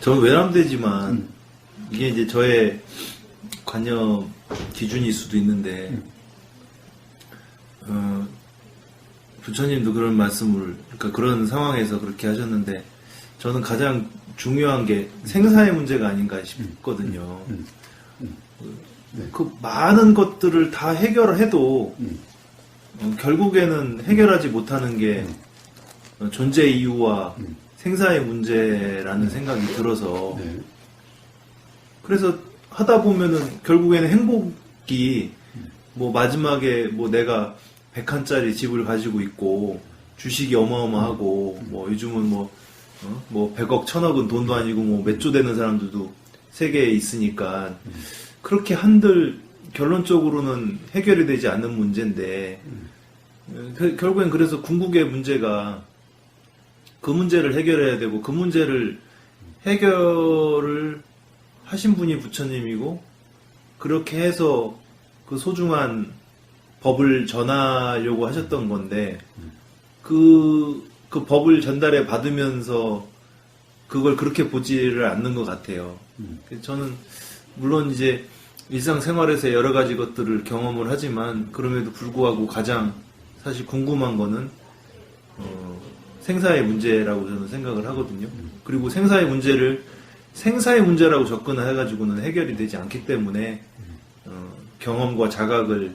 저는 외람되지만 이게 이제 저의 관념 기준일 수도 있는데 부처님도 그런 말씀을 그러니까 그런 상황에서 그렇게 하셨는데 저는 가장 중요한 게 생사의 문제가 아닌가 싶거든요. 그 많은 것들을 다 해결을 해도 결국에는 해결하지 못하는 게 존재 이유와 생사의 문제라는 생각이 들어서 그래서 하다 보면은 결국에는 행복이 뭐 마지막에 뭐 내가 100칸짜리 집을 가지고 있고 주식이 어마어마하고 뭐 요즘은 뭐 100억 1000억은 돈도 아니고 뭐 몇 조 되는 사람들도 세계에 있으니까 그렇게 한들 결론적으로는 해결이 되지 않는 문제인데 결국엔 그래서 궁극의 문제가 그 문제를 해결해야 되고 그 문제를 해결을 하신 분이 부처님이고 그렇게 해서 그 소중한 법을 전하려고 하셨던 건데 그 법을 전달해 받으면서 그걸 그렇게 보지를 않는 것 같아요. 저는 물론 이제 일상생활에서 여러 가지 것들을 경험을 하지만 그럼에도 불구하고 가장 사실 궁금한 거는 생사의 문제라고 저는 생각을 하거든요. 그리고 생사의 문제라고 접근을 해가지고는 해결이 되지 않기 때문에 경험과 자각을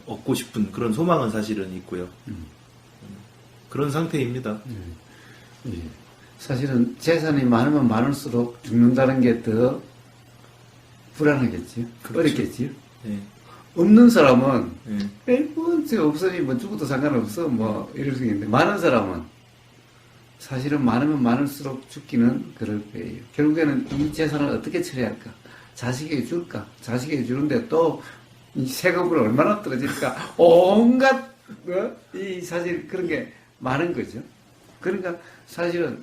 얻고 싶은 그런 소망은 사실은 있고요. 그런 상태입니다. 사실은 재산이 많으면 많을수록 죽는다는 게 더 불안하겠지요. 그렇죠. 어렵겠지요. 네. 없는 사람은 네. 뭐 없으니 뭐 죽어도 상관없어 뭐 이럴 수 있는데 많은 사람은 사실은 많으면 많을수록 죽기는 그럴 거예요. 결국에는 이 재산을 어떻게 처리할까? 자식에게 줄까? 자식에게 주는데 또 이 세금을 얼마나 떨어질까? 온갖 이 사실 그런 게 많은 거죠. 그러니까 사실은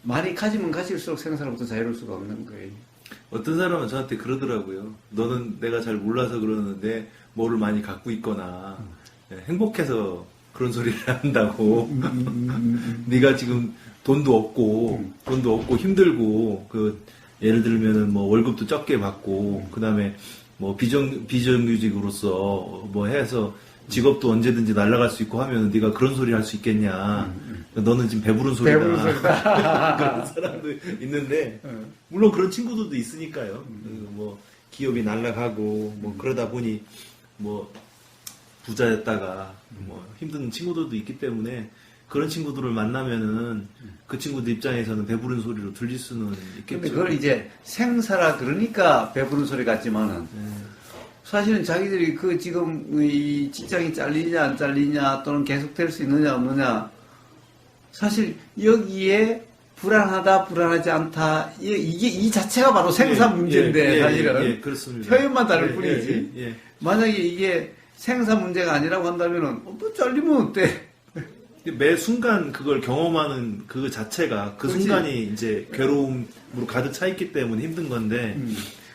많이 가지면 가질수록 생사로부터 자유로울 수가 없는 거예요. 어떤 사람은 저한테 그러더라고요. 너는 내가 잘 몰라서 그러는데 뭐를 많이 갖고 있거나 행복해서 그런 소리를 한다고. 네가 지금 돈도 없고 힘들고 그 예를 들면은 뭐 월급도 적게 받고 그다음에 뭐 비정규직으로서 뭐 해서 직업도 언제든지 날아갈 수 있고 하면 네가 그런 소리 할 수 있겠냐. 너는 지금 배부른 소리다. 그런 사람도 있는데 물론 그런 친구들도 있으니까요. 뭐 기업이 날아가고 뭐 그러다 보니 뭐 부자였다가 뭐 힘든 친구들도 있기 때문에 그런 친구들을 만나면은 그 친구들 입장에서는 배부른 소리로 들릴 수는 있겠죠. 근데 그걸 이제 생사라 그러니까 배부른 소리 같지만은 사실은 자기들이 그 지금 이 직장이 잘리냐 안 잘리냐 또는 계속될 수 있느냐 없느냐 사실 여기에 불안하다 불안하지 않다 이게 이 자체가 바로 생사 문제인데 사실은 그렇습니다. 표현만 다를 뿐이지 만약에 이게 생사 문제가 아니라고 한다면은 뭐 잘리면 어때? 매 순간 그걸 경험하는 그 자체가 그 그렇지. 순간이 이제 괴로움으로 가득 차 있기 때문에 힘든 건데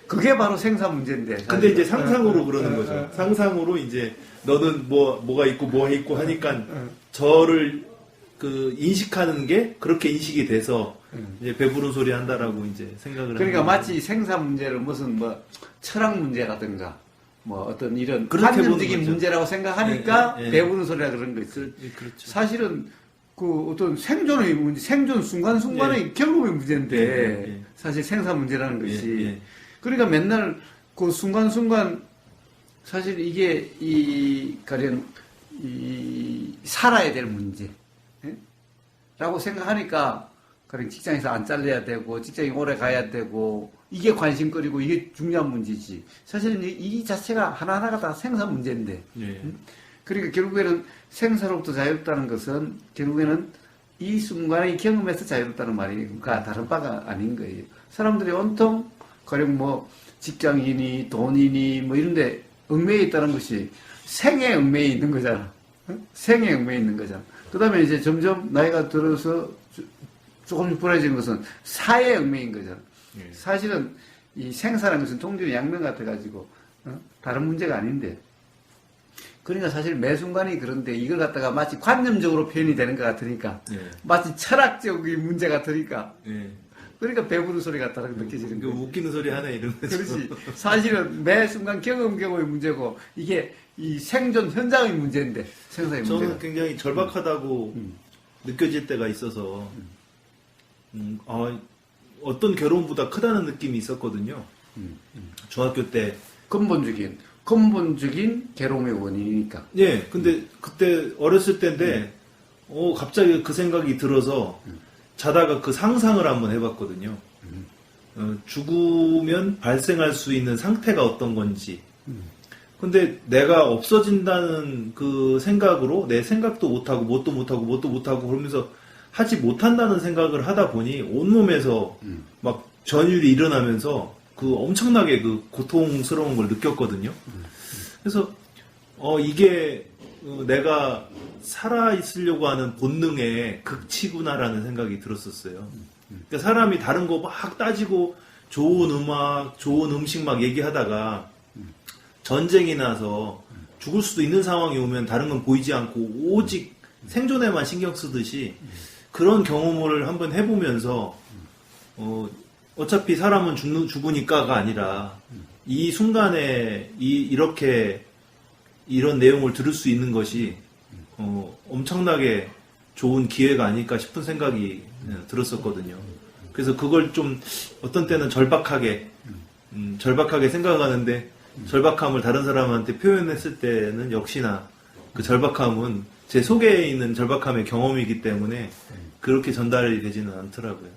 그게 바로 생사 문제인데. 사실은. 근데 이제 상상으로 그러는 거죠. 상상으로 이제 너는 뭐가 있고 하니까 저를 그 인식하는 게 그렇게 인식이 돼서 이제 배부른 소리 한다라고 이제 생각을 그러니까 마치 생사 문제를 무슨 뭐 철학 문제라든가 뭐 어떤 이런 그렇게 관념적인 문제라고 생각하니까 배부른 소리라 그런 거 있어요. 그렇죠. 사실은 그 어떤 생존의 문제, 생존 순간순간의 경험의 문제인데 사실 생사 문제라는 것이 그러니까 맨날 그 순간순간 사실 이게 가령 살아야 될 문제 라고 생각하니까 가령 직장에서 안 잘려야 되고 직장이 오래 가야 되고 이게 관심거리고 이게 중요한 문제지. 사실은 이 자체가 하나하나가 다 생사 문제인데. 그러니까 결국에는 생사로부터 자유롭다는 것은 결국에는 이 순간의 경험에서 자유롭다는 말이니까 다른 바가 아닌 거예요. 사람들이 온통 가령 뭐 직장이니 돈이니 뭐 이런데 얽매여 있다는 것이 생에 얽매여 있는 거잖아. 생에 얽매여 있는 거잖아. 그 다음에 이제 점점 나이가 들어서 조금씩 불안해지는 것은 사에 얽매인 거잖아. 사실은 이 생사라는 것은 동전의 양면 같아가지고 다른 문제가 아닌데 그러니까 사실 매 순간이 그런데 이걸 갖다가 마치 관념적으로 표현이 되는 것 같으니까 마치 철학적인 문제 같으니까 그러니까 배부른 소리가 따라 느껴지는 그 거예요. 웃기는 소리 하네 이런 거죠. 그렇지. 사실은 매 순간 경험의 문제고 이게 이 생존 현장의 문제인데 생사의 저는 문제가. 굉장히 절박하다고 느껴질 때가 있어서 어떤 괴로움보다 크다는 느낌이 있었거든요. 중학교 때. 근본적인 괴로움의 원인이니까. 예, 근데 그때 어렸을 때인데 갑자기 그 생각이 들어서 자다가 그 상상을 한번 해봤거든요. 죽으면 발생할 수 있는 상태가 어떤 건지. 근데 내가 없어진다는 그 생각으로 내 생각도 못하고 뭣도 못하고 그러면서 하지 못한다는 생각을 하다 보니 온몸에서 막 전율이 일어나면서 그 엄청나게 그 고통스러운 걸 느꼈거든요. 그래서 이게 내가 살아있으려고 하는 본능의 극치구나라는 생각이 들었었어요. 그러니까 사람이 다른 거 막 따지고 좋은 음악, 좋은 음식 막 얘기하다가 전쟁이 나서 죽을 수도 있는 상황이 오면 다른 건 보이지 않고 오직 생존에만 신경 쓰듯이 그런 경험을 한번 해보면서 어차피 사람은 죽으니까가 아니라 이 순간에 이렇게 이런 내용을 들을 수 있는 것이 엄청나게 좋은 기회가 아닐까 싶은 생각이 들었었거든요. 그래서 그걸 좀 어떤 때는 절박하게 생각하는데 절박함을 다른 사람한테 표현했을 때는 역시나 그 절박함은 제 속에 있는 절박함의 경험이기 때문에 그렇게 전달이 되지는 않더라고요.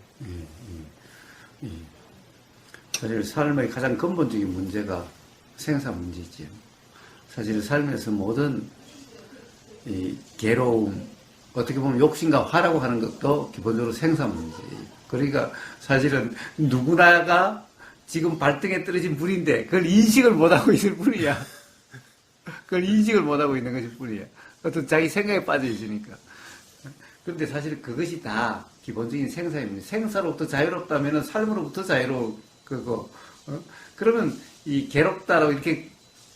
사실 삶의 가장 근본적인 문제가 생사 문제지요. 사실 삶에서 모든 이 괴로움, 어떻게 보면 욕심과 화라고 하는 것도 기본적으로 생사 문제예요. 그러니까 사실은 누구나가 지금 발등에 떨어진 불인데 그걸 인식을 못하고 있을 뿐이야. 그걸 인식을 못하고 있는 것일 뿐이야. 어떤 자기 생각에 빠져 있으니까. 그런데 사실 그것이 다 기본적인 생사의 문제. 생사로부터 자유롭다면 삶으로부터 자유롭고, 그러면 이 괴롭다라고 이렇게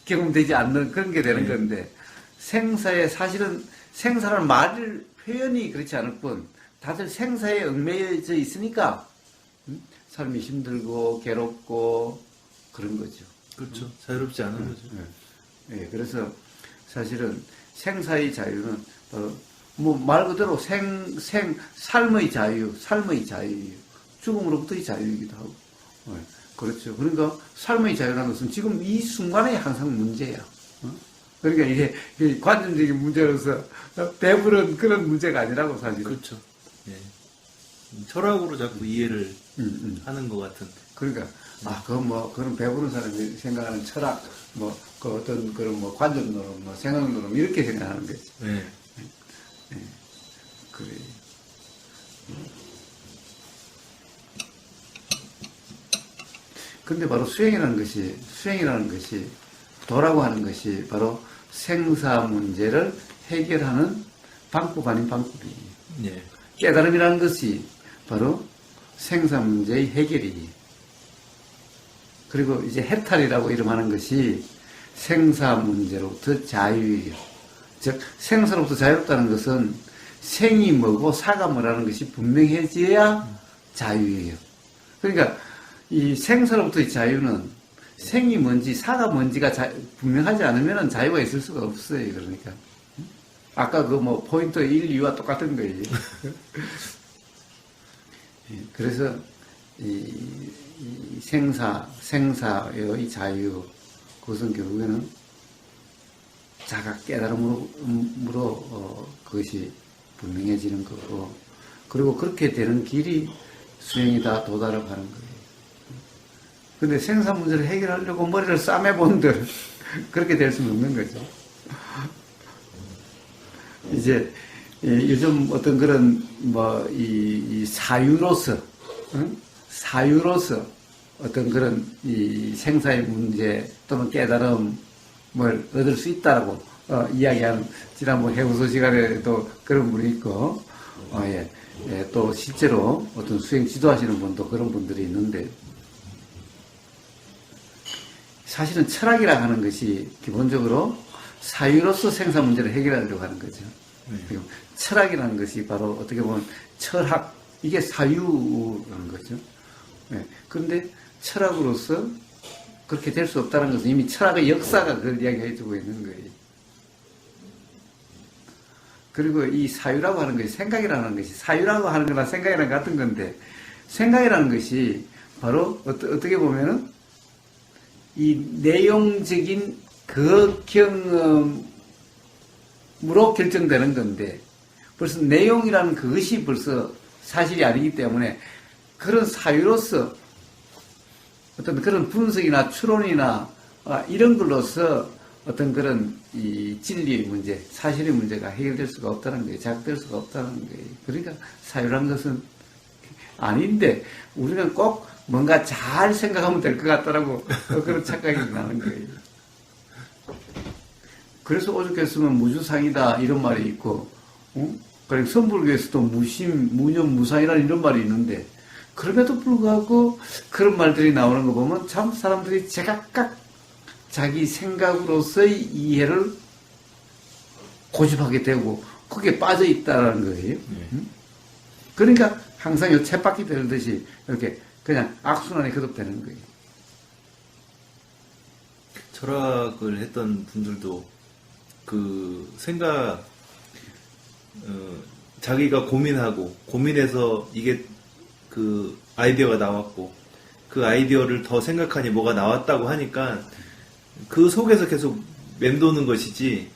경험되지 않는 그런 게 되는 건데, 생사에 사실은 생사라는 말을 표현이 그렇지 않을 뿐, 다들 생사에 얽매여져 있으니까, 삶이 힘들고, 괴롭고, 그런 거죠. 그렇죠. 자유롭지 않은 거죠. 예, 그래서 사실은 생사의 자유는 뭐 말 그대로 삶의 자유예요. 죽음으로부터의 자유이기도 하고. 그렇죠. 그러니까 삶의 자유라는 것은 지금 이 순간에 항상 문제야. 그러니까 이게 관념적인 문제로서 배부른 그런 문제가 아니라고 사실은. 그렇죠. 예. 철학으로 자꾸 이해를 하는 것 같은. 그러니까 그런 배부른 사람이 생각하는 철학, 그 어떤 그런 관점론은 생각론은 이렇게 생각하는 거지. 네. 그래. 근데 바로 수행이라는 것이 도라고 하는 것이 바로 생사 문제를 해결하는 방법 아닌 방법이에요. 네. 깨달음이라는 것이 바로 생사 문제의 해결이에요. 그리고 이제 해탈이라고 이름하는 것이 생사 문제로부터 자유예요. 즉 생사로부터 자유롭다는 것은 생이 뭐고 사가 뭐라는 것이 분명해져야 자유예요. 그러니까 이 생사로부터의 자유는 생이 뭔지 사가 뭔지가 분명하지 않으면 자유가 있을 수가 없어요. 그러니까 아까 포인트 1, 2와 똑같은 거예요. 그래서 이 생사의 자유, 그것은 결국에는 자각 깨달음으로 그것이 분명해지는 거고, 그리고 그렇게 되는 길이 수행이다, 도다라고 하는 거예요. 근데 생사 문제를 해결하려고 머리를 싸매본들 그렇게 될 수는 없는 거죠. 이제 요즘 어떤 그런 이 사유로서 어떤 그런 이 생사의 문제 또는 깨달음을 얻을 수 있다라고 이야기하는, 지난번 해우소 시간에도 그런 분이 있고, 또 실제로 어떤 수행 지도하시는 분도 그런 분들이 있는데, 사실은 철학이라 하는 것이 기본적으로 사유로서 생사 문제를 해결하려고 하는 거죠. 그리고 철학이라는 것이 바로 어떻게 보면 철학, 이게 사유라는 거죠. 예. 그런데 철학으로서 그렇게 될 수 없다는 것은 이미 철학의 역사가 그걸 이야기해주고 있는 거예요. 그리고 이 사유라고 하는 것이 생각이라는 것이 사유라고 하는 거나 생각이랑 같은 건데 생각이라는 것이 바로 어떻게 보면은 이 내용적인 그 경험으로 결정되는 건데 벌써 내용이라는 그것이 벌써 사실이 아니기 때문에 그런 사유로서 어떤 그런 분석이나 추론이나 이런 걸로서 어떤 그런 이 진리의 문제, 사실의 문제가 해결될 수가 없다는 거예요. 자극될 수가 없다는 거예요. 그러니까 사유라는 것은 아닌데 우리는 꼭 뭔가 잘 생각하면 될 것 같다라고 그런 착각이 나는 거예요. 그래서 오죽했으면 무주상이다 이런 말이 있고, 그리고 선불교에서도 무심, 무념, 무상이라는 이런 말이 있는데 그럼에도 불구하고 그런 말들이 나오는 거 보면 참 사람들이 제각각 자기 생각으로서의 이해를 고집하게 되고 거기에 빠져 있다는 거예요. 그러니까 항상 이 쳇바퀴 돌듯이 이렇게 그냥 악순환이 거듭되는 거예요. 철학을 했던 분들도 그 생각, 자기가 고민해서 이게 그 아이디어가 나왔고 그 아이디어를 더 생각하니 뭐가 나왔다고 하니까 그 속에서 계속 맴도는 것이지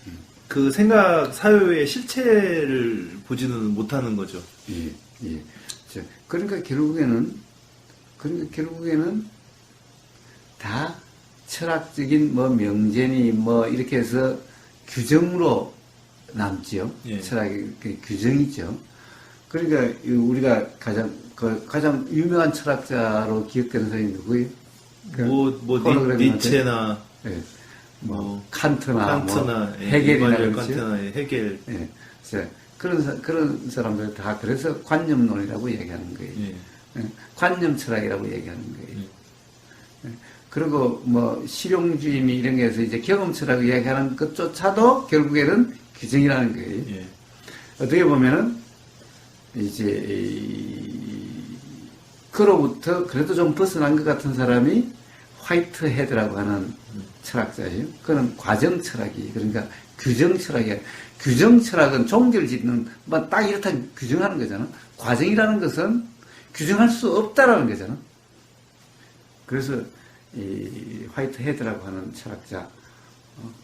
그 생각 사유의 실체를 보지는 못하는 거죠. 예, 예. 그러니까 결국에는 다 철학적인 뭐 명제니 뭐 이렇게 해서 규정으로 남지요. 예. 철학의 규정이죠. 그러니까 우리가 가장 유명한 철학자로 기억되는 사람이 누구예요? 니체나 예. 칸트나 예, 헤겔이나 이마누엘 그렇죠. 칸트나 헤겔. 예. 그런 사람들 다 그래서 관념론이라고 얘기하는 거예요. 예. 예. 관념 철학이라고 얘기하는 거예요. 예. 그리고 뭐 실용주의니 이런 게 해서 이제 경험 철학을 얘기하는 것조차도 결국에는 규정이라는 거예요. 예. 어떻게 보면은 그로부터 그래도 좀 벗어난 것 같은 사람이 화이트 헤드라고 하는 철학자예요. 그는 과정 철학이, 그러니까 규정 철학이야. 규정 철학은 종교를 짓는, 뭐 딱 이렇다 규정하는 거잖아. 과정이라는 것은 규정할 수 없다라는 거잖아. 그래서 이 화이트 헤드라고 하는 철학자,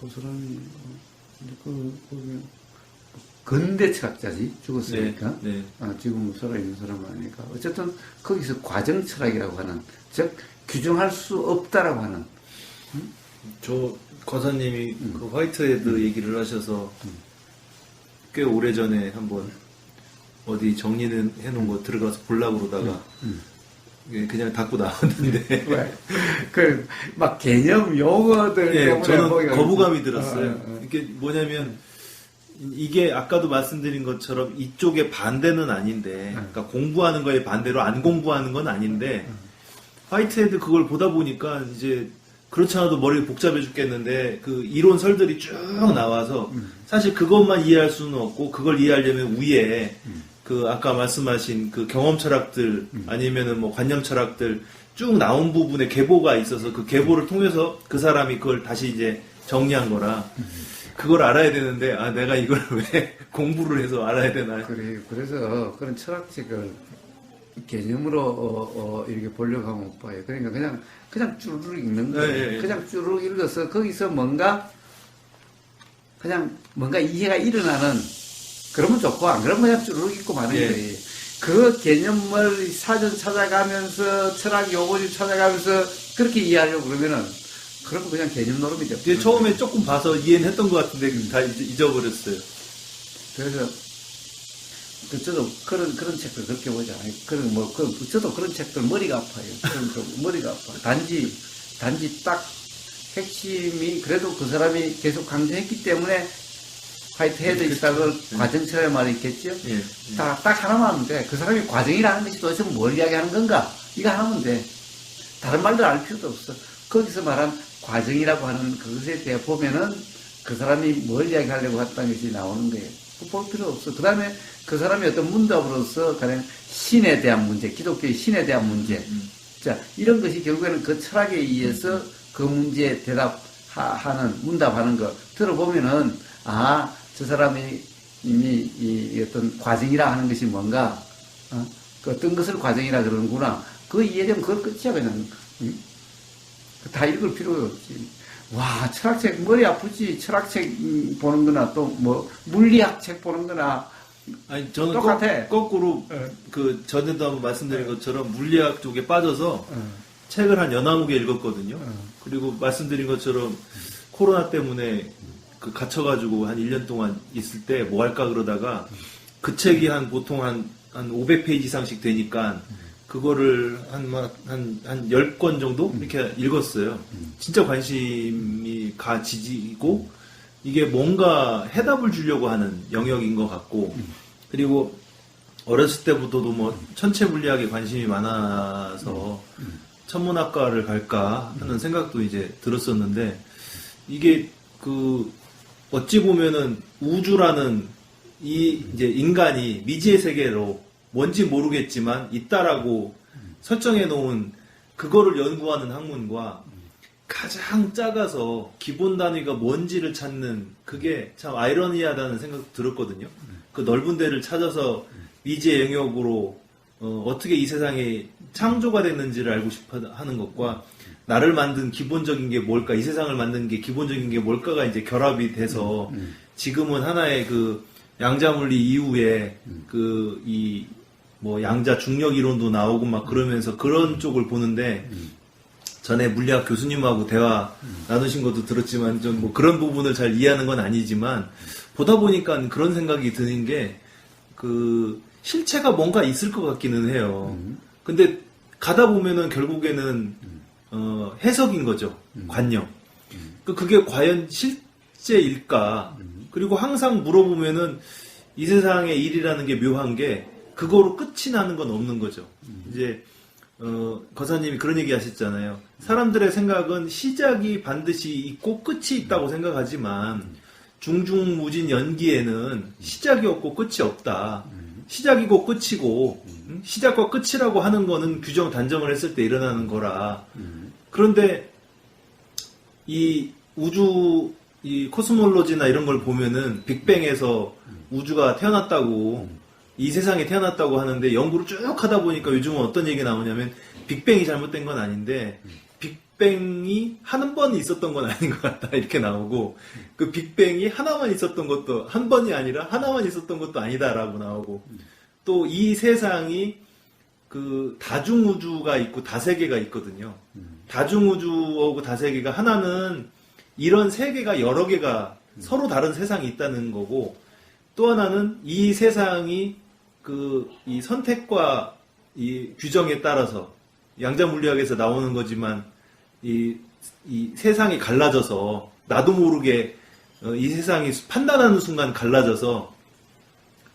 그 사람이 근대 철학자지, 죽었으니까. 네, 네. 지금 살아있는 사람은 아니니까. 어쨌든, 거기서 과정 철학이라고 하는, 즉, 규정할 수 없다라고 하는. 저 과사님이 그 화이트헤드 얘기를 하셔서 꽤 오래전에 한번 어디 정리는 해놓은 거 들어가서 보려고 그러다가 그냥 닫고 나왔는데 막 개념 용어들 예, 때문에 저는 거부감이 들었어요. 이게 뭐냐면 이게 아까도 말씀드린 것처럼 이쪽의 반대는 아닌데, 그러니까 공부하는 거에 반대로 안 공부하는 건 아닌데, 화이트헤드 그걸 보다 보니까 이제 그렇지 않아도 머리가 복잡해 죽겠는데 그 이론설들이 쭉 나와서 사실 그것만 이해할 수는 없고 그걸 이해하려면 위에 그 아까 말씀하신 그 경험 철학들 아니면은 뭐 관념 철학들 쭉 나온 부분에 계보가 있어서 그 계보를 통해서 그 사람이 그걸 다시 이제 정리한 거라 그걸 알아야 되는데 내가 이걸 왜 공부를 해서 알아야 되나. 그래서 그런 철학책을 개념으로 이렇게 보려고 하면 못 봐요. 그러니까 그냥 쭈르륵 읽는 거예요. 네, 네. 그냥 쭈르륵 읽어서 거기서 뭔가 이해가 일어나는, 그러면 좋고 안 그러면 그냥 쭈르륵 읽고 마는 네. 거예요. 그 개념을 사전 찾아가면서 철학 용어를 찾아가면서 그렇게 이해하려고 그러면 그냥 개념 노름이 돼요. 처음에 조금 봐서 이해는 했던 것 같은데 다 잊어버렸어요. 그래서 저도 그런 책들 그렇게 보지 않아요. 저도 그런 책들 머리가 아파요. 머리가 아파. 단지 딱 핵심이, 그래도 그 사람이 계속 강조했기 때문에 화이트헤드 시작을 과정처럼 말이 있겠죠? 예. 딱 하나만 하면 돼. 그 사람이 과정이라는 것이 도대체 뭘 이야기하는 건가? 이거 하면 돼. 다른 말들 알 필요도 없어. 거기서 말한 과정이라고 하는 그것에 대해 보면은 그 사람이 뭘 이야기하려고 했다는 것이 나오는 거예요. 볼 필요 없어. 그 다음에 그 사람이 어떤 문답으로서 가령 신에 대한 문제, 기독교의 신에 대한 문제, 자, 이런 것이 결국에는 그 철학에 의해서 그 문제에 대답하는, 문답하는 거 들어보면은, 아, 저 사람이 이미 이 어떤 과정이라 하는 것이 뭔가, 그 어떤 것을 과정이라 그러는구나. 그 이해되면 그걸 끝이야, 그냥. 다 읽을 필요가 없지. 와, 철학책, 머리 아프지. 철학책 보는 거나 또 뭐, 물리학 책 보는 거나. 아니, 저는 똑같아. 거꾸로, 그, 전에도 한번 말씀드린 것처럼 물리학 쪽에 빠져서 책을 한 14개 읽었거든요. 그리고 말씀드린 것처럼 코로나 때문에 그 갇혀가지고 한 1년 동안 있을 때 뭐 할까 그러다가 그 책이 보통 한 500페이지 이상씩 되니까 그거를 한 10권 정도 이렇게 읽었어요. 진짜 관심이 가지고 이게 뭔가 해답을 주려고 하는 영역인 것 같고 그리고 어렸을 때부터도 뭐 천체 물리학에 관심이 많아서 천문학과를 갈까 하는 생각도 이제 들었었는데 이게 그 어찌 보면은 우주라는 이 이제 인간이 미지의 세계로 뭔지 모르겠지만 있다라고 설정해 놓은 그거를 연구하는 학문과 가장 작아서 기본 단위가 뭔지를 찾는 그게 참 아이러니하다는 생각도 들었거든요. 그 넓은 데를 찾아서 미지의 영역으로 어떻게 이 세상이 창조가 됐는지를 알고 싶어 하는 것과 나를 만든 기본적인 게 뭘까, 이 세상을 만든 게 기본적인 게 뭘까가 이제 결합이 돼서 지금은 하나의 그 양자물리 이후에 그 이 뭐 양자 중력 이론도 나오고 막 그러면서 그런 쪽을 보는데 전에 물리학 교수님하고 대화 나누신 것도 들었지만 좀 뭐 그런 부분을 잘 이해하는 건 아니지만 보다 보니까 그런 생각이 드는 게 그 실체가 뭔가 있을 것 같기는 해요. 근데 가다 보면은 결국에는 해석인 거죠. 관념. 그게 과연 실제일까? 그리고 항상 물어보면은 이 세상의 일이라는 게 묘한 게 그거로 끝이 나는 건 없는 거죠. 이제 거사님이 그런 얘기 하셨잖아요. 사람들의 생각은 시작이 반드시 있고 끝이 있다고 생각하지만 중중무진 연기에는 시작이 없고 끝이 없다. 시작이고 끝이고 시작과 끝이라고 하는 거는 규정 단정을 했을 때 일어나는 거라. 그런데 이 우주 이 코스몰로지나 이런 걸 보면은 빅뱅에서 우주가 태어났다고 이 세상에 태어났다고 하는데 연구를 쭉 하다 보니까 요즘은 어떤 얘기 나오냐면 빅뱅이 잘못된 건 아닌데 빅뱅이 한 번이 있었던 건 아닌 것 같다 이렇게 나오고 그 빅뱅이 하나만 있었던 것도 한 번이 아니라 하나만 있었던 것도 아니다라고 나오고 또 이 세상이 그 다중우주가 있고 다세계가 있거든요. 다중우주하고 다세계가 하나는 이런 세계가 여러 개가 서로 다른 세상이 있다는 거고 또 하나는 이 세상이 이 선택과 이 규정에 따라서 양자 물리학에서 나오는 거지만 이 세상이 갈라져서 나도 모르게 이 세상이 판단하는 순간 갈라져서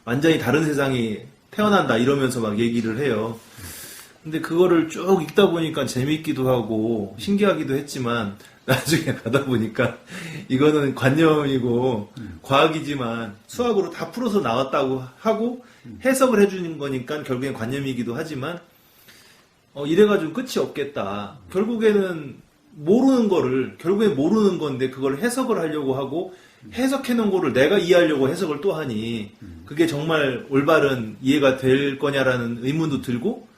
완전히 다른 세상이 태어난다 이러면서 막 얘기를 해요. 근데 그거를 쭉 읽다 보니까 재밌기도 하고 신기하기도 했지만 나중에 가다 보니까 이거는 관념이고 과학이지만 수학으로 다 풀어서 나왔다고 하고 해석을 해주는 거니까 결국엔 관념이기도 하지만 이래가지고 끝이 없겠다. 결국에는 결국엔 모르는 건데 그걸 해석을 하려고 하고 해석해놓은 거를 내가 이해하려고 해석을 또 하니 그게 정말 올바른 이해가 될 거냐라는 의문도 들고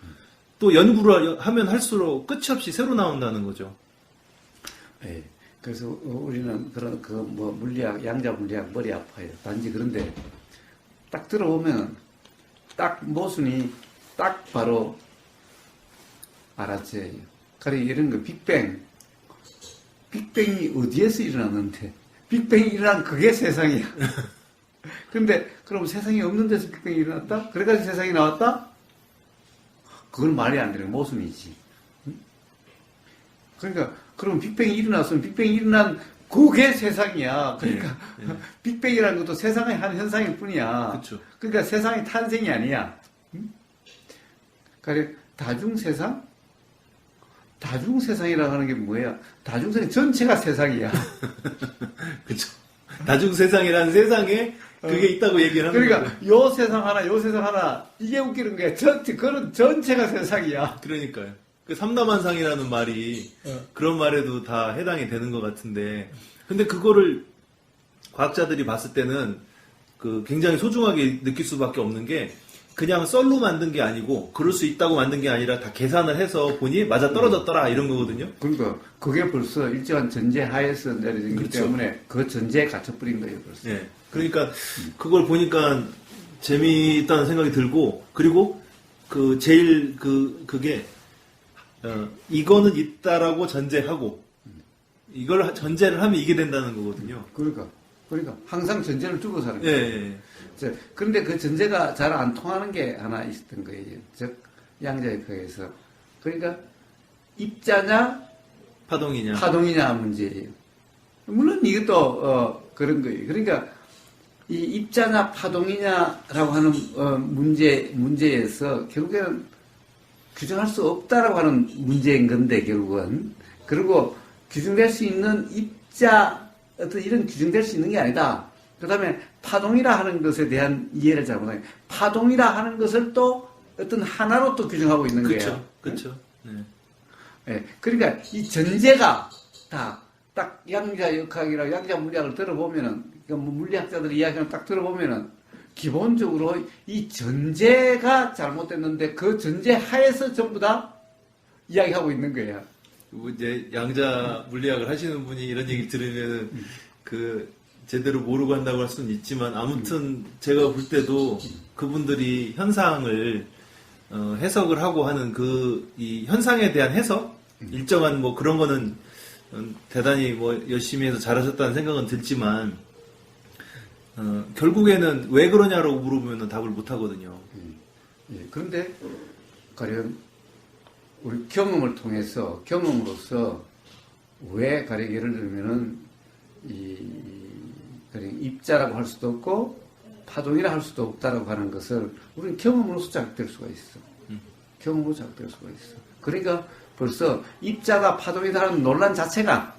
또 연구를 하면 할수록 끝이 없이 새로 나온다는 거죠. 네. 그래서 우리는 그런 물리학, 양자 물리학 머리 아파요. 단지 그런데 딱 들어보면 딱 모순이 딱 바로 알아채요. 그래 이런 거 빅뱅이 어디에서 일어났는데 빅뱅이 일어난 그게 세상이야. 근데 그럼 세상이 없는 데서 빅뱅이 일어났다? 그래가지고 세상이 나왔다? 그건 말이 안 되는 모순이지. 그러니까 그럼 빅뱅이 일어났으면 빅뱅이 일어난 그게 세상이야. 그러니까 빅뱅이라는 것도 세상의 한 현상일 뿐이야. 그쵸. 그러니까 세상의 탄생이 아니야. 그래 다중세상? 다중세상이라고 하는 게 뭐야? 다중세상 전체가 세상이야. 그쵸. 다중세상이라는 세상에 그게 있다고 얘기를 하는 거예요. 그러니까 요 세상 하나 이게 웃기는 거야. 그건 전체가 세상이야. 그러니까요. 그 삼남한상이라는 말이 그런 말에도 다 해당이 되는 것 같은데, 근데 그거를 과학자들이 봤을 때는 그 굉장히 소중하게 느낄 수밖에 없는 게, 그냥 썰로 만든 게 아니고 그럴 수 있다고 만든 게 아니라 다 계산을 해서 보니 맞아 떨어졌더라 이런 거거든요. 그러니까 그게 벌써 일정한 전제 하에서 내려진 거기 때문에 그 전제에 갇혀버린 거예요 벌써. 예. 그러니까 그걸 보니까 재미있다는 생각이 들고, 그리고 그 제일 그게 이거는 있다라고 전제하고 이걸 전제를 하면 이게 된다는 거거든요. 그러니까 항상 전제를 두고 사는 예, 거예요. 예. 그런데 그 전제가 잘 안 통하는 게 하나 있었던 거예요. 즉 양자역학에서. 그러니까 입자냐 파동이냐 문제예요. 물론 이것도 그런 거예요. 그러니까 이 입자냐 파동이냐라고 하는 문제에서 결국에는 규정할 수 없다라고 하는 문제인 건데 결국은. 그리고 규정될 수 있는 입자 어떤 이런 규정될 수 있는 게 아니다. 그 다음에 파동이라 하는 것에 대한 이해를 잘못하요. 파동이라 하는 것을 또 어떤 하나로 또 규정하고 있는 거예요. 그렇죠. 네. 네. 그러니까 이 전제가 다 딱 양자역학이라 양자물리학을 들어보면은, 그러니까 물리학자들의 이야기를 딱 들어보면은 기본적으로 이 전제가 잘못됐는데 그 전제 하에서 전부 다 이야기하고 있는 거예요. 뭐 이제 양자 물리학을 하시는 분이 이런 얘기 들으면은 그 제대로 모르고 한다고 할 수는 있지만, 아무튼 제가 볼 때도 그분들이 현상을 해석을 하고 하는 이 현상에 대한 해석, 일정한 뭐 그런 거는 대단히 뭐 열심히 해서 잘하셨다는 생각은 들지만, 결국에는 왜 그러냐라고 물어보면 답을 못 하거든요. 예, 그런데 가령 우리 경험으로서 왜 가령 예를 들면은 가령 입자라고 할 수도 없고 파동이라 할 수도 없다라고 하는 것을 우리는 경험으로서 자극될 수가 있어. 경험으로 자극될 수가 있어. 그러니까 벌써 입자가 파동이다라는 논란 자체가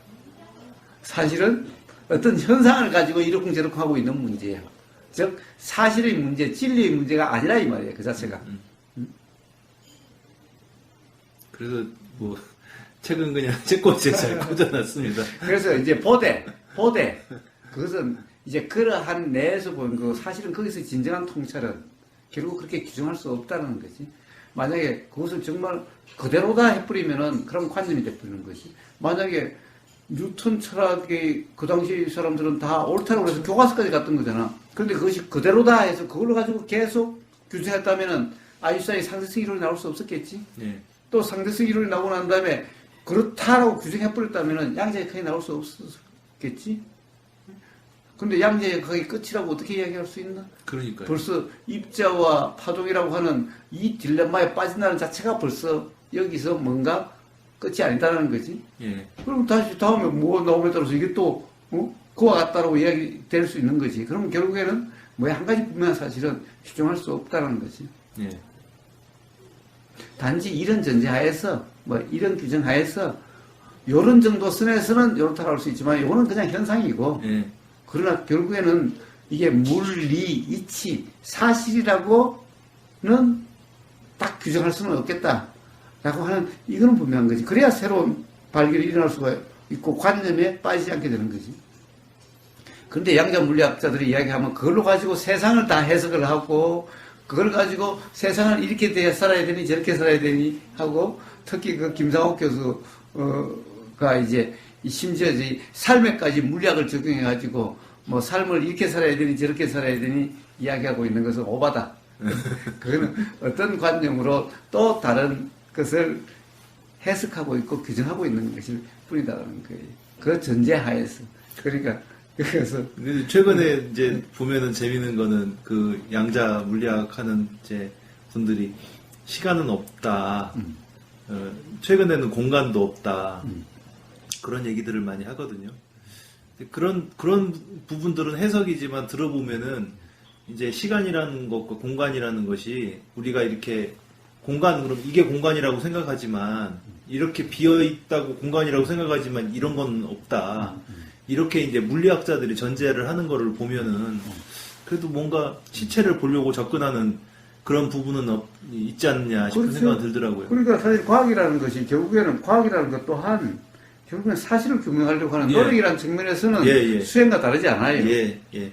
사실은 어떤 현상을 가지고 이러쿵저러쿵 하고 있는 문제예요. 즉 사실의 문제, 진리의 문제가 아니라 이 말이에요. 그 자체가. 그래서 뭐 책은 그냥 제 것에 잘 꽂아놨습니다. 그래서 이제 보대 그것은 이제 그러한 내에서 보는 거, 사실은 거기서 진정한 통찰은 결국 그렇게 규정할 수 없다는 거지. 만약에 그것을 정말 그대로다 해버리면은 그런 관념이 돼버리는 거지. 만약에 뉴턴 철학의 그 당시 사람들은 다 옳다고 해서 교과서까지 갔던 거잖아. 그런데 그것이 그대로다 해서 그걸로 가지고 계속 규정했다면은 아인슈타인의 상대성 이론이 나올 수 없었겠지. 네. 또 상대성 이론이 나오고 난 다음에 그렇다라고 규정해버렸다면은 양자역학이 나올 수 없었겠지. 근데 양자역학이 끝이라고 어떻게 이야기할 수 있나? 그러니까요. 벌써 입자와 파동이라고 하는 이 딜레마에 빠진다는 자체가 벌써 여기서 뭔가 끝이 아니다라는 거지. 예. 그럼 다시 다음에 뭐 나오면 따라서 이게 또 그와 같다라고 이야기 될 수 있는 거지. 그러면 결국에는 뭐 한 가지 분명한 사실은 규정할 수 없다라는 거지. 예. 단지 이런 전제하에서 뭐 이런 규정하에서 요런 정도 선에서는 요렇다고 할 수 있지만 이거는 그냥 현상이고, 예. 그러나 결국에는 이게 물리, 이치, 사실이라고는 딱 규정할 수는 없겠다라고 하는, 이거는 분명한 거지. 그래야 새로운 발견이 일어날 수가 있고 관념에 빠지지 않게 되는 거지. 그런데 양자 물리학자들이 이야기하면 그걸로 가지고 세상을 다 해석을 하고, 그걸 가지고 세상을 이렇게 돼 살아야 되니 저렇게 살아야 되니 하고, 특히 그 김상옥 교수가 이제 심지어 이제 삶에까지 물리학을 적용해 가지고 뭐 삶을 이렇게 살아야 되니 저렇게 살아야 되니 이야기하고 있는 것은 오바다. 그거는 어떤 관념으로 또 다른 것을 해석하고 있고 규정하고 있는 것일 뿐이다라는 거예요. 그 전제하에서. 그러니까 그래서 최근에 이제 보면은 재밌는 거는 그 양자 물리학 하는 이제 분들이 시간은 없다. 최근에는 공간도 없다. 그런 얘기들을 많이 하거든요. 그런 부분들은 해석이지만 들어보면은 이제 시간이라는 것과 공간이라는 것이 우리가 이렇게 그럼 이게 공간이라고 생각하지만, 이렇게 비어 있다고 공간이라고 생각하지만 이런 건 없다. 이렇게 이제 물리학자들이 전제를 하는 거를 보면은 그래도 뭔가 시체를 보려고 접근하는 그런 부분은 있지 않냐 싶은 그렇죠. 생각이 들더라고요. 그러니까 사실 과학이라는 것이 결국에는 과학이라는 것 또한 결국엔 사실을 규명하려고 하는 예. 노력이라는 측면에서는 예. 수행과 다르지 않아요. 예.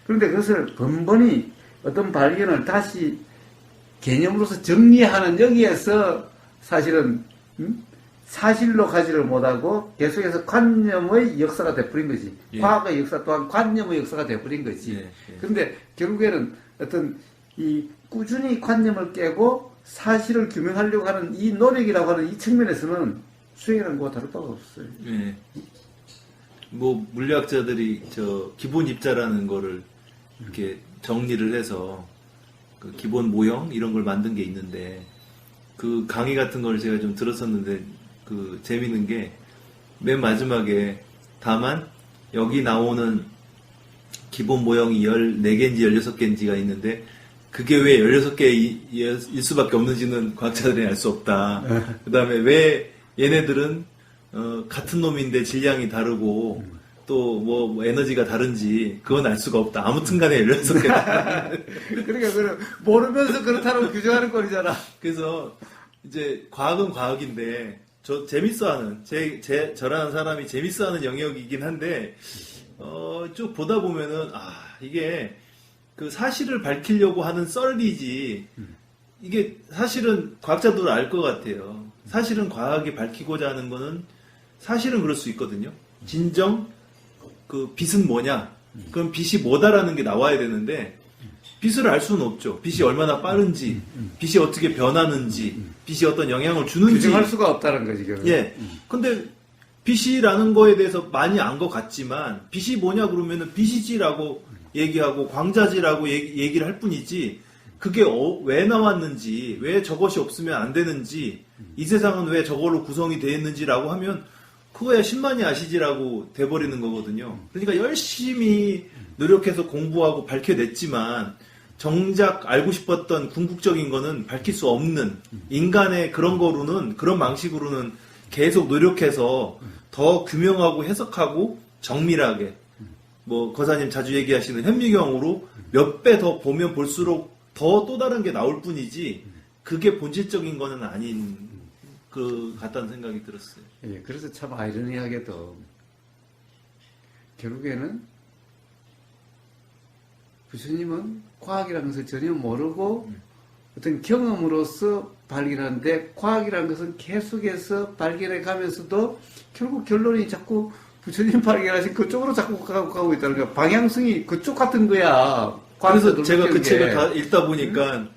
그런데 그것을 번번이 어떤 발견을 다시 개념으로서 정리하는 여기에서 사실은 사실로 가지를 못하고 계속해서 관념의 역사가 돼버린 거지. 예. 과학의 역사 또한 관념의 역사가 돼버린 거지. 예. 그런데 결국에는 어떤 이 꾸준히 관념을 깨고 사실을 규명하려고 하는 이 노력이라고 하는 이 측면에서는 수행이라는 거와 다를 바가 없어요. 예. 뭐 물리학자들이 저 기본 입자라는 거를 이렇게 정리를 해서 그 기본 모형 이런 걸 만든 게 있는데 그 강의 같은 걸 제가 좀 들었었는데 그 재밌는 게 맨 마지막에 다만 여기 나오는 기본 모형이 14개인지 16개인지가 있는데 그게 왜 16개일 수밖에 없는지는 과학자들이 알 수 없다. 그 다음에 왜 얘네들은 같은 놈인데 질량이 다르고 또 뭐 에너지가 다른지 그건 알 수가 없다. 아무튼 간에 16개다. 그러니까 그걸 모르면서 그렇다고 규정하는 꼴이잖아. 그래서 이제 과학은 과학인데 저 재밌어하는 저라는 사람이 재밌어하는 영역이긴 한데 쭉 보다 보면은 이게 그 사실을 밝히려고 하는 썰이지 이게 사실은 과학자도 알 것 같아요. 사실은 과학이 밝히고자 하는 거는 사실은 그럴 수 있거든요. 진정 그 빛은 뭐냐? 그럼 빛이 뭐다라는 게 나와야 되는데 빛을 알 수는 없죠. 빛이 얼마나 빠른지, 빛이 어떻게 변하는지, 빛이 어떤 영향을 주는지 규정할 수가 없다는 거지. 결국. 예. 근데 빛이라는 거에 대해서 많이 안 것 같지만 빛이 뭐냐 그러면은 빛이지라고 얘기하고 광자지라고 얘기를 할 뿐이지 그게 왜 나왔는지 왜 저것이 없으면 안 되는지 이 세상은 왜 저걸로 구성이 되어 있는지라고 하면 그거야 신만이 아시지라고 돼버리는 거거든요. 그러니까 열심히 노력해서 공부하고 밝혀냈지만 정작 알고 싶었던 궁극적인 거는 밝힐 수 없는 인간의 그런 거로는 그런 방식으로는 계속 노력해서 더 규명하고 해석하고 정밀하게 뭐 거사님 자주 얘기하시는 현미경으로 몇 배 더 보면 볼수록 더 또 다른 게 나올 뿐이지 그게 본질적인 거는 아닌 그 같다는 생각이 들었어요. 예, 그래서 참 아이러니하게도 결국에는 부처님은 과학이라는 것을 전혀 모르고 어떤 경험으로서 발견하는데 과학이라는 것은 계속해서 발견해 가면서도 결국 결론이 자꾸 부처님 발견하신 그쪽으로 자꾸 가고 있다는 거야. 방향성이 그쪽 같은 거야. 그래서 제가 그 느끼는 책을 게. 다 읽다 보니까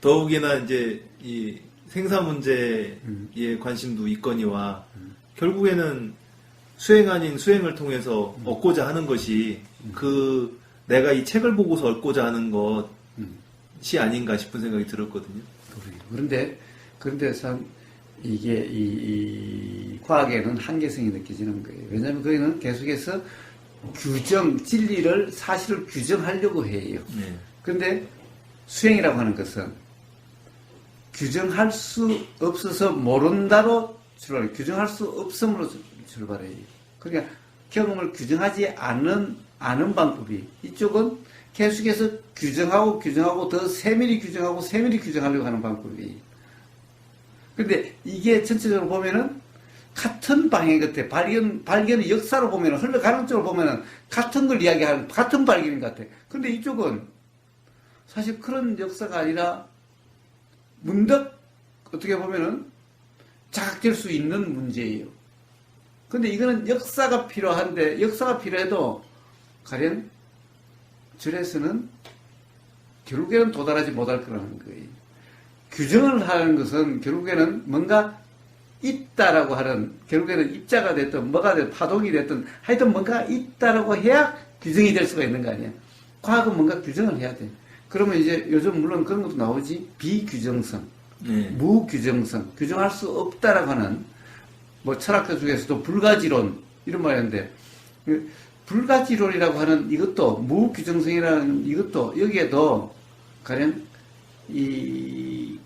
더욱이나 이제 이 생사 문제에 관심도 있거니와 결국에는 수행 아닌 수행을 통해서 얻고자 하는 것이 그 내가 이 책을 보고서 얻고자 하는 것이 아닌가 싶은 생각이 들었거든요. 그런데 참 이게 이 과학에는 한계성이 느껴지는 거예요. 왜냐하면 거기는 계속해서 규정, 진리를, 사실을 규정하려고 해요. 네. 그런데 수행이라고 하는 것은 규정할 수 없어서 모른다로 출발해요. 규정할 수 없음으로 출발해요. 그러니까 경험을 규정하지 않은 방법이 이쪽은 계속해서 규정하고 더 세밀히 규정하려고 하는 방법이. 근데 이게 전체적으로 보면은 같은 방향 같아. 발견의 역사로 보면은 흘러가는 쪽으로 보면은 같은 걸 이야기하는 같은 발견인 것 같아. 근데 이쪽은 사실 그런 역사가 아니라 문득 어떻게 보면은 자각될 수 있는 문제예요. 근데 이거는 역사가 필요한데 역사가 필요해도 가령 절에서는 결국에는 도달하지 못할 거라는 거예요. 규정을 하는 것은 결국에는 뭔가 있다라고 하는, 결국에는 입자가 됐든 뭐가 됐든 파동이 됐든 하여튼 뭔가 있다라고 해야 규정이 될 수가 있는 거 아니야. 과학은 뭔가 규정을 해야 돼. 그러면 이제 요즘 물론 그런 것도 나오지. 비규정성, 무규정성, 규정할 수 없다라고 하는 뭐 철학자 중에서도 불가지론 이런 말이 있는데 불가지론이라고 하는 이것도 무규정성이라는 이것도 여기에도 가령 이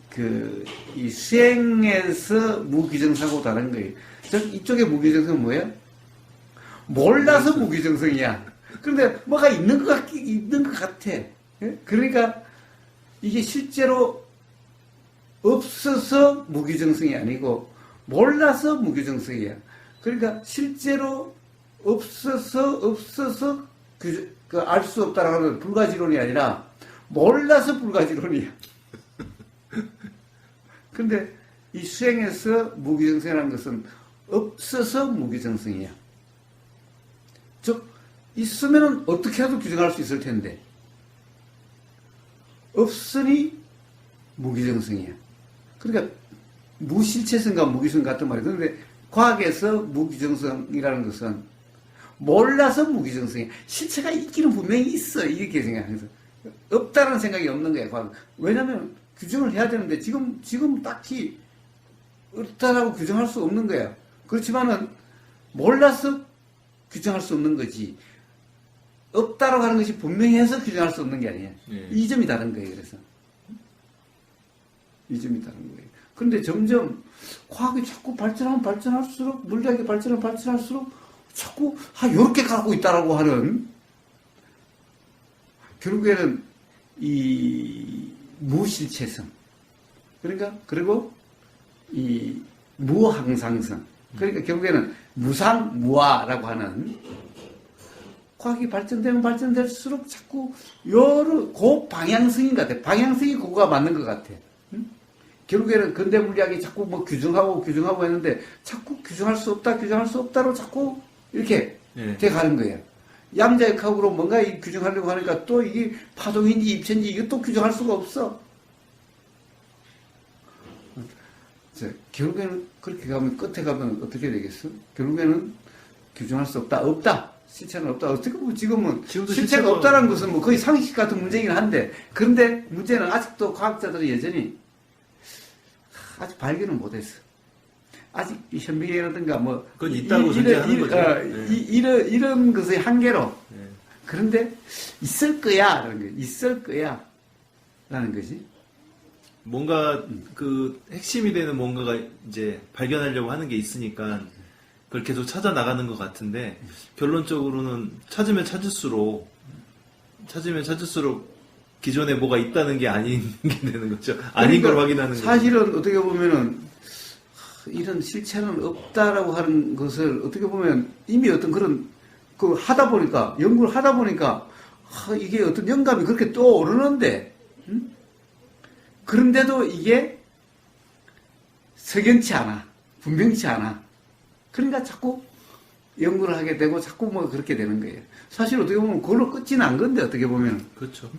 수행에서 무규정성하고 다른 거예요. 즉 이쪽의 무규정성은 뭐예요? 몰라서 무규정성이야. 그런데 뭐가 있는 것 같아. 그러니까 이게 실제로 없어서 무규정성이 아니고 몰라서 무규정성이야. 그러니까 실제로 없어서 알 수 없다라고 하는 불가지론이 아니라 몰라서 불가지론이야. 근데 이 수행에서 무규정성이라는 것은 없어서 무규정성이야. 즉 있으면은 어떻게 해도 규정할 수 있을 텐데 없으니 무규정성이야. 그러니까 무실체성과 무규정 같은 말이야. 그런데 과학에서 무규정성이라는 것은 몰라서 무규정성이야. 실체가 있기는 분명히 있어. 이렇게 생각해서 없다는 생각이 없는 거야. 과학. 왜냐하면 규정을 해야 되는데 지금 딱히 없다라고 규정할 수 없는 거야. 그렇지만은 몰라서 규정할 수 없는 거지. 없다라고 하는 것이 분명히 해서 규정할 수 없는 게 아니에요. 이 점이 다른 거예요. 그래서 이 점이 다른 거예요. 그런데 점점 과학이 자꾸 발전하면 발전할수록 물리학이 발전하면 발전할수록 자꾸 요렇게 가고 있다라고 하는 결국에는 이 무실체성 그러니까 그리고 이 무항상성 그러니까 결국에는 무상무화라고 하는 과학이 발전되면 발전될수록 자꾸 여러 방향성인 것 같아. 방향성이 그거가 맞는 것 같아. 응? 결국에는 근대 물리학이 자꾸 뭐 규정하고 했는데 자꾸 규정할 수 없다로 자꾸 이렇게 돼 가는 거예요. 양자역학으로 뭔가 규정하려고 하니까 또 이게 파동인지 입체인지 이것도 규정할 수가 없어. 결국에는 그렇게 가면 끝에 가면 어떻게 되겠어? 결국에는 규정할 수 없다. 실체는 없다. 어떻게 보면 지금은 실체가 없다는 것은 뭐 거의 상식 같은 문제이긴 한데 그런데 문제는 아직도 과학자들이 여전히 아직 발견을 못했어. 아직 현미경이라든가 뭐 그건 있다고 전제하는 거죠. 이런 것의 한계로. 그런데 있을 거야라는 거. 있을 거야라는 것이. 뭔가 그 핵심이 되는 뭔가가 이제 발견하려고 하는 게 있으니까 그걸 계속 찾아 나가는 것 같은데 결론적으로는 찾으면 찾을수록 기존에 뭐가 있다는 게 아닌 게 되는 거죠. 아닌 걸 확인하는 거죠. 사실은 어떻게 보면은 이런 실체는 없다라고 하는 것을 어떻게 보면 이미 어떤 그런 연구를 하다 보니까 이게 어떤 영감이 그렇게 떠오르는데 그런데도 이게 석연치 않아. 분명치 않아. 그러니까 자꾸 연구를 하게 되고 자꾸 뭐 그렇게 되는 거예요. 사실 어떻게 보면 그걸로 끝이 난 건데 어떻게 보면. 그렇죠.